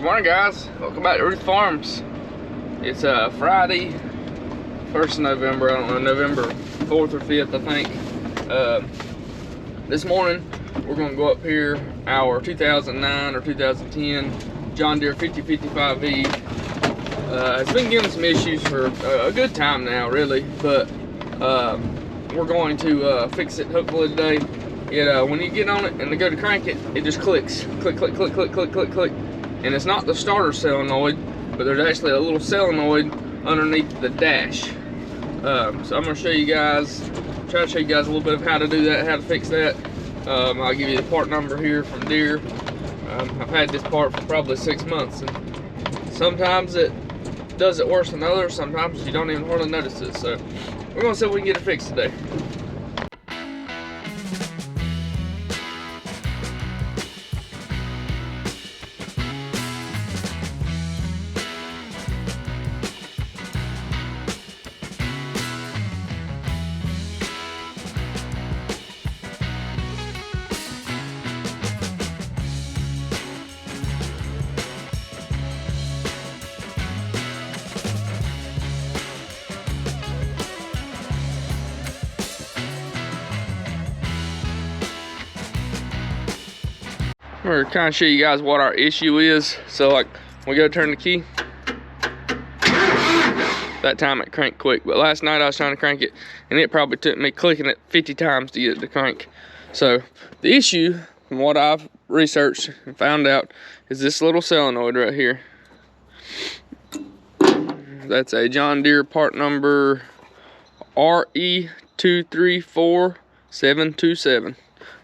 Morning guys, welcome back to Ruth Farms. It's Friday, 1st of November, I don't know, November 4th or 5th I think. This morning we're going to go up here our 2009 or 2010 John Deere 5055E. It's been giving some issues for a good time now really, but we're going to fix it hopefully today. When you get on it and to go to crank it, it just clicks. Click, click, click, click, click, click, click. And it's not the starter solenoid, but there's actually a little solenoid underneath the dash. So I'm going to show you guys, try to show you guys a little bit of how to do that, how to fix that. I'll give you the part number here from Deere. I've had this part for probably 6 months, and sometimes it does it worse than others, sometimes you don't even hardly notice it. So we're going to see if we can get it fixed today. I'm going to kind of show you guys what our issue is. So like, we go turn the key. That time it cranked quick, but last night I was trying to crank it and it probably took me clicking it 50 times to get it to crank. So the issue, from what I've researched and found out, is this little solenoid right here. That's a John Deere part number RE234727.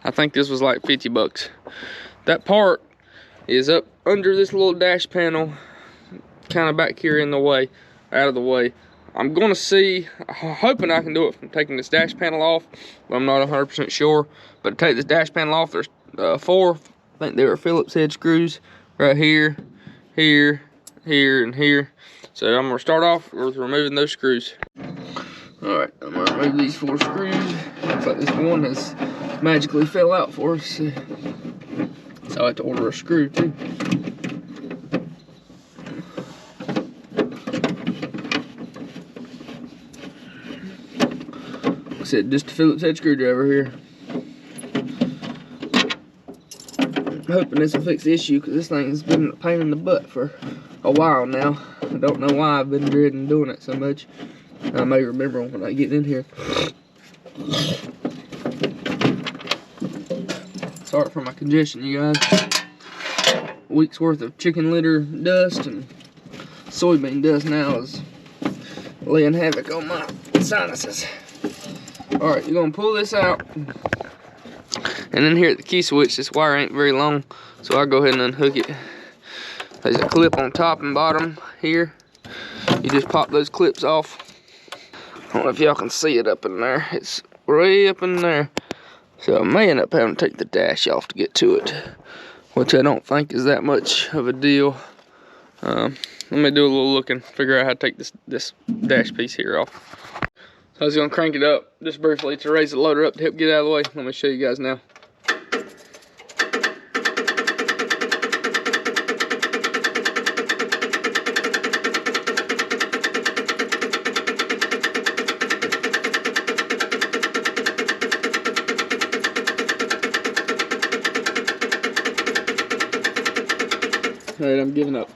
I think this was like 50 bucks. That part is up under this little dash panel, kind of back here in the way, out of the way. I'm gonna see, hoping I can do it from taking this dash panel off, but I'm not 100% sure. But to take this dash panel off, there's 4, I think they were Phillips head screws right here, here, here, and here. So I'm gonna start off with removing those screws. All right, I'm gonna remove these 4 screws. Looks like this one has magically fell out for us. So I had to order a screw too. Like I said, just a Phillips head screwdriver here. I'm hoping this will fix the issue, because this thing has been a pain in the butt for a while now. I don't know why I've been dreading doing it so much. I may remember when I get in here. Sorry for my congestion, you guys. A week's worth of chicken litter dust and soybean dust now is laying havoc on my sinuses. Alright, you're gonna pull this out. And then here at the key switch, this wire ain't very long, so I'll go ahead and unhook it. There's a clip on top and bottom here. You just pop those clips off. I don't know if y'all can see it up in there. It's way up in there. So I may end up having to take the dash off to get to it, which I don't think is that much of a deal. Let me do a little looking, figure out how to take this dash piece here off. So I was gonna crank it up just briefly to raise the loader up to help get it out of the way. Let me show you guys now. Alright, I'm giving up.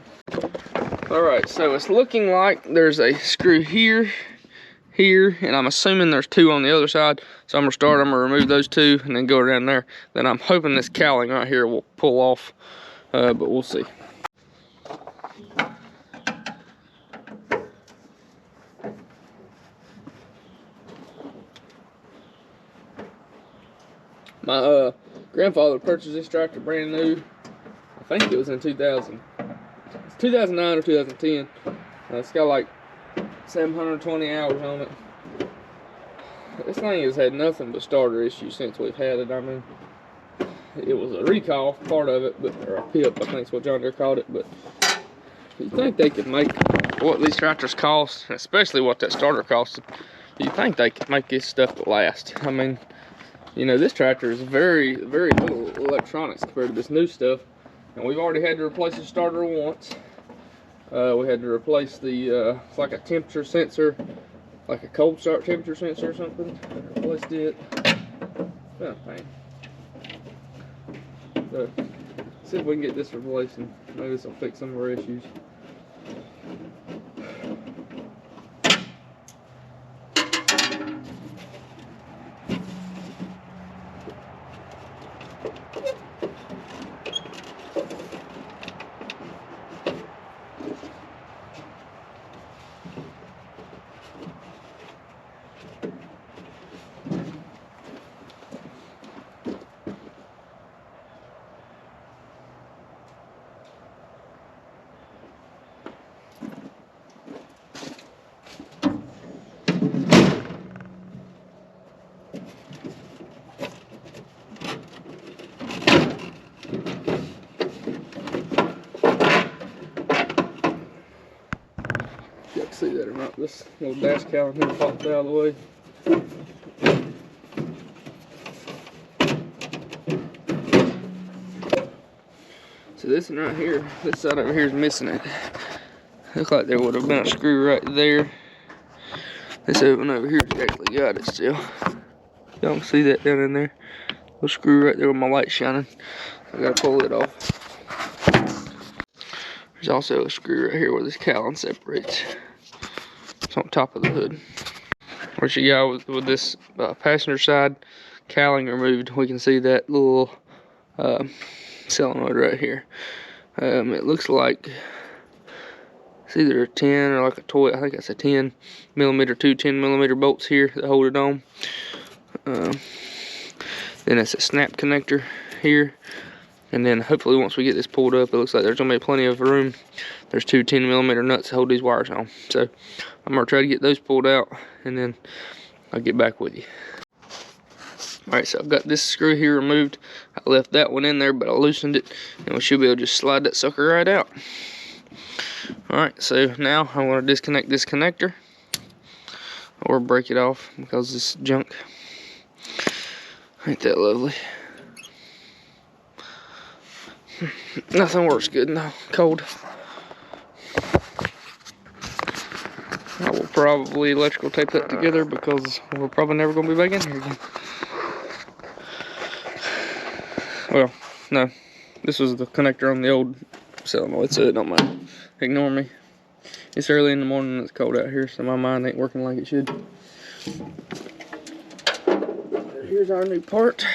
Alright, so it's looking like there's a screw here, here, and I'm assuming there's 2 on the other side. So I'm gonna start, I'm gonna remove those 2 and then go around there. Then I'm hoping this cowling right here will pull off, but we'll see. My grandfather purchased this tractor brand new. I think it was in 2000. It's 2009 or 2010. It's got like 720 hours on it. This thing has had nothing but starter issues since we've had it. I mean, it was a recall part of it, or a PIP, I think is what John Deere called it. But you think they could make what these tractors cost, especially what that starter cost? You think they could make this stuff last? I mean, you know, this tractor is very, very little electronics compared to this new stuff. And we've already had to replace the starter once. We had to replace the, it's like a temperature sensor, like a cold start temperature sensor or something. Replaced it. Been a pain. So, see if we can get this replaced, and maybe this will fix some of our issues. You can see that or not, this little dash cowling here popped out of the way. So this one right here, this side over here is missing it. Looks like there would have been a screw right there. This one over here's actually got it still. Y'all can see that down in there. Little screw right there with my light shining. I gotta pull it off. There's also a screw right here where this cowling separates. It's on top of the hood. What you got with this passenger side cowling removed, we can see that little solenoid right here. It looks like it's either a 10 or like a toy. I think that's a 10 millimeter, two 10 millimeter bolts here that hold it on. Then it's a snap connector here. And then hopefully once we get this pulled up, it looks like there's gonna be plenty of room. There's two 10 millimeter nuts to hold these wires on. So I'm gonna try to get those pulled out, and then I'll get back with you. Alright, so I've got this screw here removed. I left that one in there, but I loosened it, and we should be able to just slide that sucker right out. Alright, so now I want to disconnect this connector, or break it off because it's junk. Ain't that lovely? Nothing works good now, cold. I will probably electrical tape that together because we're probably never going to be back in here again. Well, no, this was the connector on the old solenoid, so it don't matter. Ignore me. It's early in the morning and it's cold out here, so my mind ain't working like it should. Here's our new part.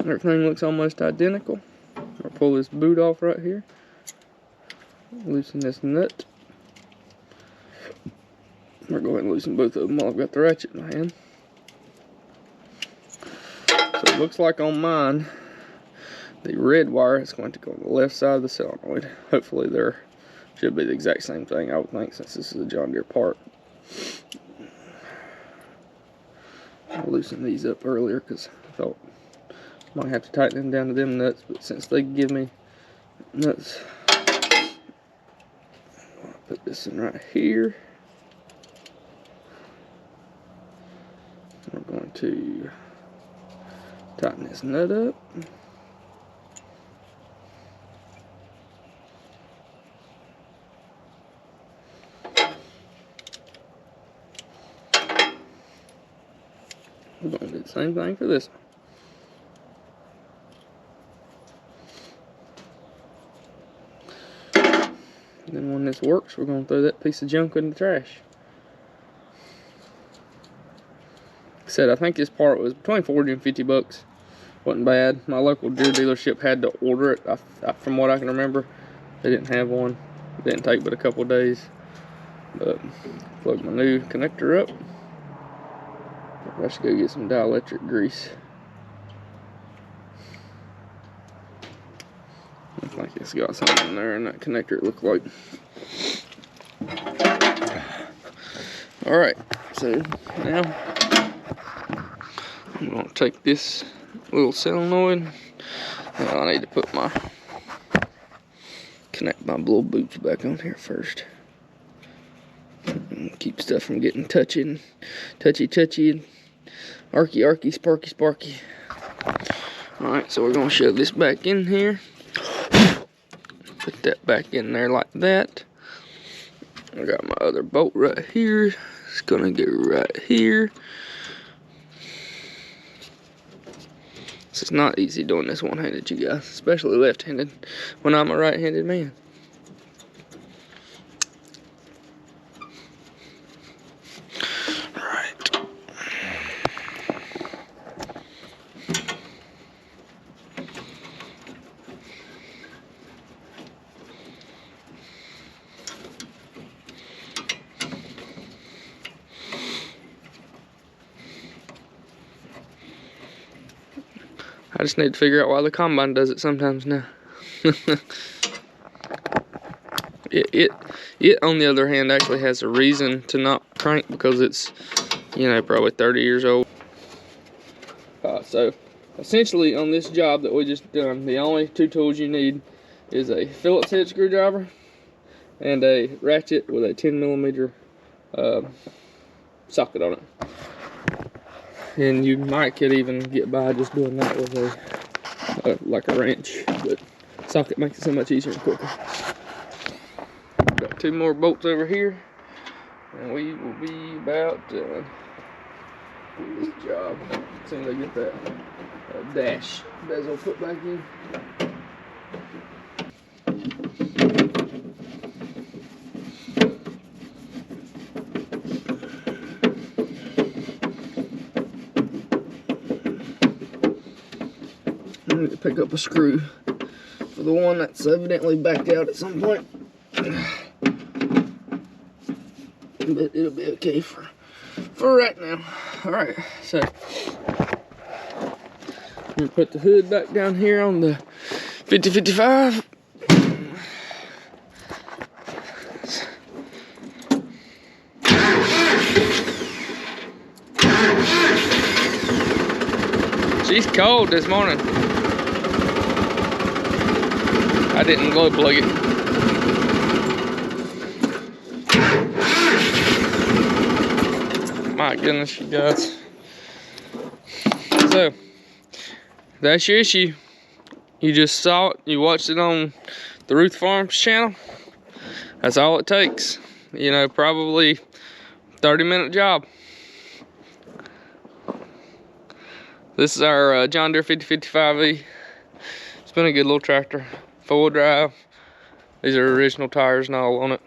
Everything looks almost identical. I'll pull this boot off right here. Loosen this nut. We're going to go ahead and loosen both of them while I've got the ratchet in my hand. So it looks like on mine, the red wire is going to go on the left side of the solenoid. Hopefully there should be the exact same thing, I would think, since this is a John Deere part. I loosened these up earlier because I thought I might have to tighten them down to them nuts, but since they give me nuts, I'll put this in right here. We're going to tighten this nut up. We're going to do the same thing for this one. And then when this works, we're going to throw that piece of junk in the trash. Like I said, I think this part was between 40 and 50 bucks. Wasn't bad. My local Deere dealership had to order it. From what I can remember, they didn't have one. It didn't take but a couple days. But plug my new connector up. I should go get some dielectric grease. I think it's got something in there in that connector, it looked like. Alright, so now I'm going to take this little solenoid. Now I need to connect my little boots back on here first. And keep stuff from getting touchy, and arky, sparky. Alright, so we're going to shove this back in here. Put that back in there like that. I got my other bolt right here. It's gonna get right here. It's not easy doing this one-handed, you guys, especially left-handed when I'm a right-handed man. I just need to figure out why the combine does it sometimes now. It on the other hand actually has a reason to not crank because it's, you know, probably 30 years old. So essentially on this job that we just done, the only two tools you need is a Phillips head screwdriver and a ratchet with a 10mm socket on it. And you could even get by just doing that with like a wrench, but socket makes it so much easier and quicker. Got 2 more bolts over here, and we will be about done with this job. As soon as I get that dash bezel put back in. I need to pick up a screw for the one that's evidently backed out at some point. But it'll be okay for right now. Alright, so I'm gonna put the hood back down here on the 5055. She's cold this morning. I didn't glow plug it. My goodness, you guys. So, that's your issue. You just saw it, you watched it on the Ruth Farms channel. That's all it takes. You know, probably 30-minute job. This is our John Deere 5055E. It's been a good little tractor. 4-wheel drive. These are original tires and all on it.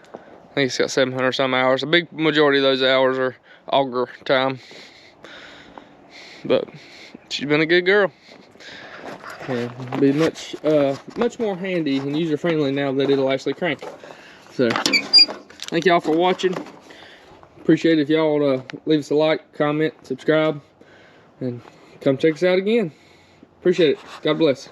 I think it's got 700 some hours. A big majority of those hours are auger time. But she's been a good girl. Yeah, it'll be much more handy and user friendly now that it'll actually crank. So, thank y'all for watching. Appreciate it if y'all leave us a like, comment, subscribe, and come check us out again. Appreciate it. God bless.